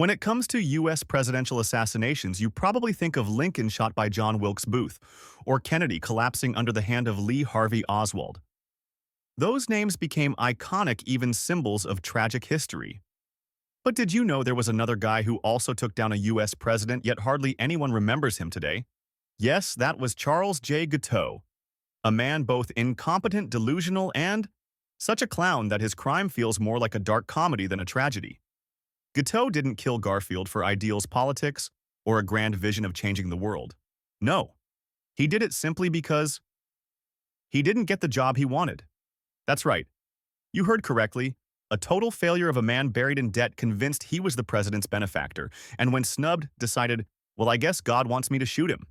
When it comes to U.S. presidential assassinations, you probably think of Lincoln shot by John Wilkes Booth, or Kennedy collapsing under the hand of Lee Harvey Oswald. Those names became iconic, even symbols of tragic history. But did you know there was another guy who also took down a U.S. president, yet hardly anyone remembers him today? Yes, that was Charles J. Guiteau, a man both incompetent, delusional, and such a clown that his crime feels more like a dark comedy than a tragedy. Guiteau didn't kill Garfield for ideals politics or a grand vision of changing the world. No, he did it simply because he didn't get the job he wanted. That's right. You heard correctly. A total failure of a man buried in debt, convinced he was the president's benefactor, and when snubbed, decided, well, I guess God wants me to shoot him.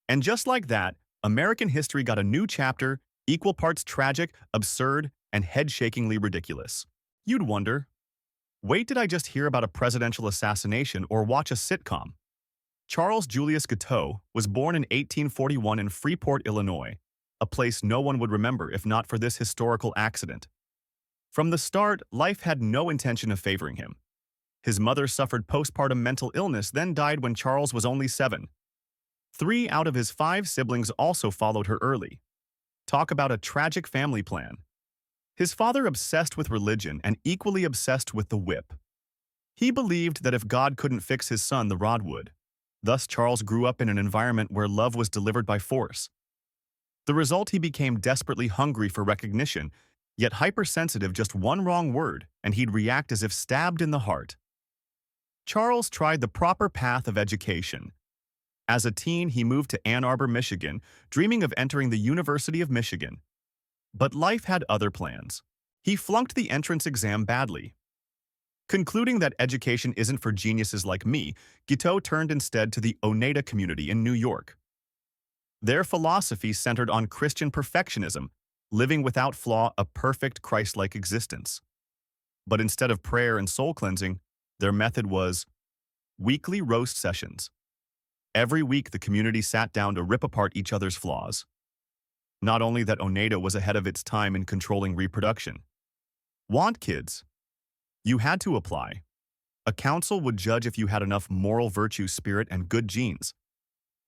And just like that, American history got a new chapter, equal parts tragic, absurd, and head-shakingly ridiculous. You'd wonder, wait, did I just hear about a presidential assassination or watch a sitcom? Charles Julius Guiteau was born in 1841 in Freeport, Illinois, a place no one would remember if not for this historical accident. From the start, life had no intention of favoring him. His mother suffered postpartum mental illness, then died when Charles was only 7. 3 out of his 5 siblings also followed her early. Talk about a tragic family plan. His father obsessed with religion and equally obsessed with the whip. He believed that if God couldn't fix his son, the rod would. Thus, Charles grew up in an environment where love was delivered by force. The result, he became desperately hungry for recognition, yet hypersensitive. Just one wrong word, and he'd react as if stabbed in the heart. Charles tried the proper path of education. As a teen, he moved to Ann Arbor, Michigan, dreaming of entering the University of Michigan. But life had other plans. He flunked the entrance exam badly. Concluding that education isn't for geniuses like me, Guiteau turned instead to the Oneida community in New York. Their philosophy centered on Christian perfectionism, living without flaw, a perfect Christ-like existence. But instead of prayer and soul cleansing, their method was weekly roast sessions. Every week, the community sat down to rip apart each other's flaws. Not only that, Oneida was ahead of its time in controlling reproduction. Want kids? You had to apply. A council would judge if you had enough moral virtue, spirit, and good genes.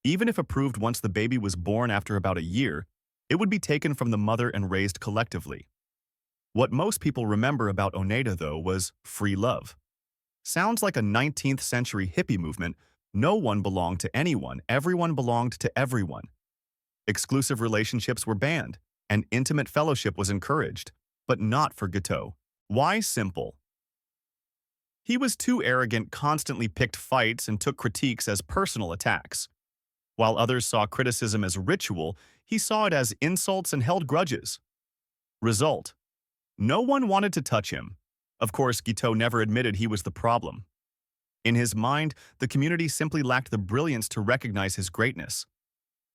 Even if approved once the baby was born after about a year, it would be taken from the mother and raised collectively. What most people remember about Oneida, though, was free love. Sounds like a 19th century hippie movement. No one belonged to anyone, everyone belonged to everyone. Exclusive relationships were banned, and intimate fellowship was encouraged, but not for Guiteau. Why? Simple. He was too arrogant, constantly picked fights, and took critiques as personal attacks. While others saw criticism as ritual, he saw it as insults and held grudges. Result: no one wanted to touch him. Of course, Guiteau never admitted he was the problem. In his mind, the community simply lacked the brilliance to recognize his greatness.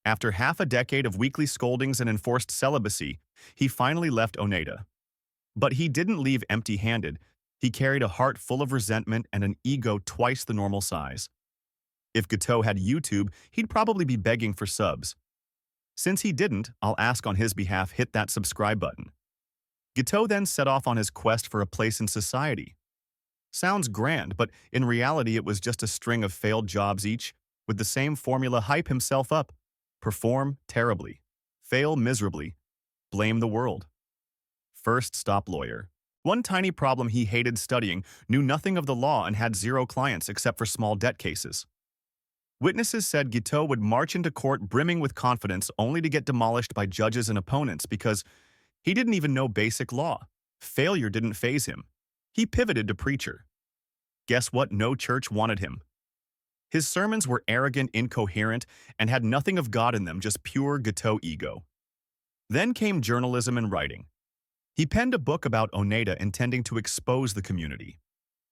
After half a decade of weekly scoldings and enforced celibacy, he finally left Oneida. But he didn't leave empty-handed. He carried a heart full of resentment and an ego twice the normal size. If Guiteau had YouTube, he'd probably be begging for subs. Since he didn't, I'll ask on his behalf, hit that subscribe button. Guiteau then set off on his quest for a place in society. Sounds grand, but in reality it was just a string of failed jobs, each with the same formula: hype himself up, perform terribly, fail miserably, blame the world. First stop lawyer. One tiny problem: he hated studying, knew nothing of the law, and had 0 clients except for small debt cases. Witnesses said Guiteau would march into court brimming with confidence, only to get demolished by judges and opponents because he didn't even know basic law. Failure didn't faze him. He pivoted to preacher. Guess what? No church wanted him. His sermons were arrogant, incoherent, and had nothing of God in them, just pure Guiteau ego. Then came journalism and writing. He penned a book about Oneida intending to expose the community.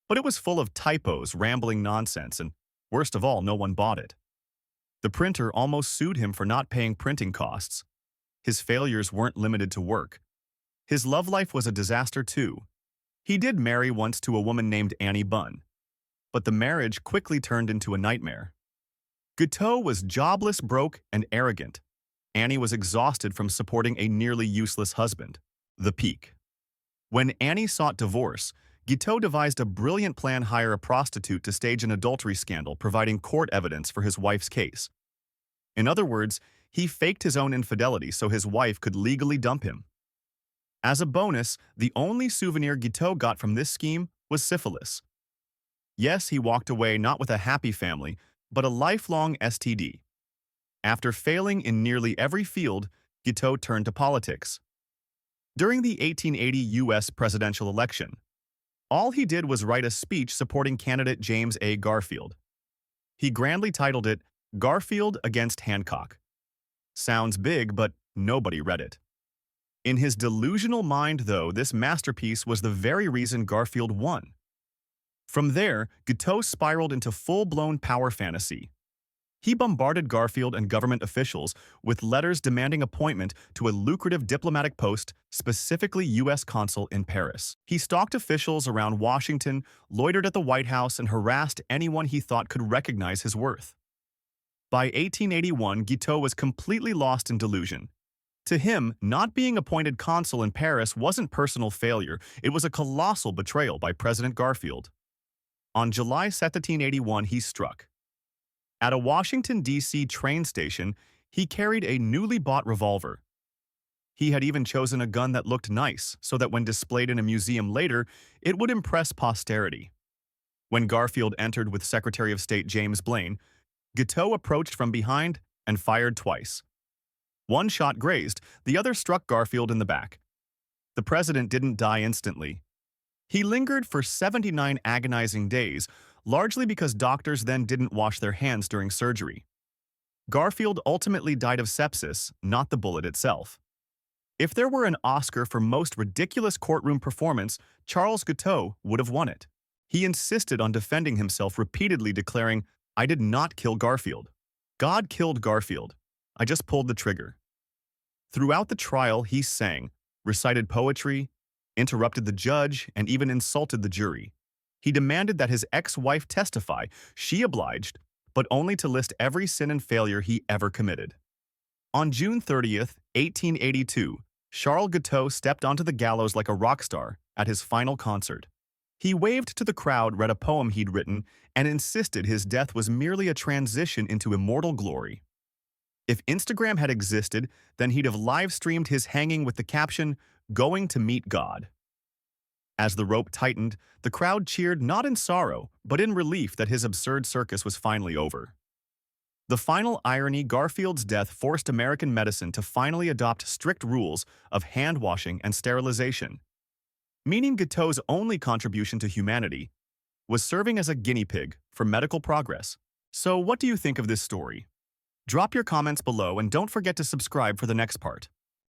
But it was full of typos, rambling nonsense, and worst of all, no one bought it. The printer almost sued him for not paying printing costs. His failures weren't limited to work. His love life was a disaster too. He did marry once to a woman named Annie Bunn, but the marriage quickly turned into a nightmare. Guiteau was jobless, broke, and arrogant. Annie was exhausted from supporting a nearly useless husband. The peak. When Annie sought divorce, Guiteau devised a brilliant plan to hire a prostitute to stage an adultery scandal, providing court evidence for his wife's case. In other words, he faked his own infidelity so his wife could legally dump him. As a bonus, the only souvenir Guiteau got from this scheme was syphilis. Yes, he walked away not with a happy family, but a lifelong STD. After failing in nearly every field, Guiteau turned to politics. During the 1880 U.S. presidential election, all he did was write a speech supporting candidate James A. Garfield. He grandly titled it, "Garfield Against Hancock." Sounds big, but nobody read it. In his delusional mind, though, this masterpiece was the very reason Garfield won. From there, Guiteau spiraled into full-blown power fantasy. He bombarded Garfield and government officials with letters demanding appointment to a lucrative diplomatic post, specifically U.S. consul in Paris. He stalked officials around Washington, loitered at the White House, and harassed anyone he thought could recognize his worth. By 1881, Guiteau was completely lost in delusion. To him, not being appointed consul in Paris wasn't personal failure, it was a colossal betrayal by President Garfield. On July 1781, he struck. At a Washington, D.C. train station, he carried a newly bought revolver. He had even chosen a gun that looked nice, so that when displayed in a museum later, it would impress posterity. When Garfield entered with Secretary of State James Blaine, Guiteau approached from behind and fired twice. One shot grazed, the other struck Garfield in the back. The president didn't die instantly. He lingered for 79 agonizing days, largely because doctors then didn't wash their hands during surgery. Garfield ultimately died of sepsis, not the bullet itself. If there were an Oscar for most ridiculous courtroom performance, Charles Guiteau would have won it. He insisted on defending himself, repeatedly declaring, "I did not kill Garfield. God killed Garfield. I just pulled the trigger." Throughout the trial, he sang, recited poetry, interrupted the judge, and even insulted the jury. He demanded that his ex-wife testify. She obliged, but only to list every sin and failure he ever committed. On June 30th, 1882, Charles Guiteau stepped onto the gallows like a rock star at his final concert. He waved to the crowd, read a poem he'd written, and insisted his death was merely a transition into immortal glory. If Instagram had existed, then he'd have live-streamed his hanging with the caption, "Going to meet God." As the rope tightened, the crowd cheered not in sorrow, but in relief that his absurd circus was finally over. The final irony: Garfield's death forced American medicine to finally adopt strict rules of hand-washing and sterilization, meaning Guiteau's only contribution to humanity was serving as a guinea pig for medical progress. So what do you think of this story? Drop your comments below and don't forget to subscribe for the next part.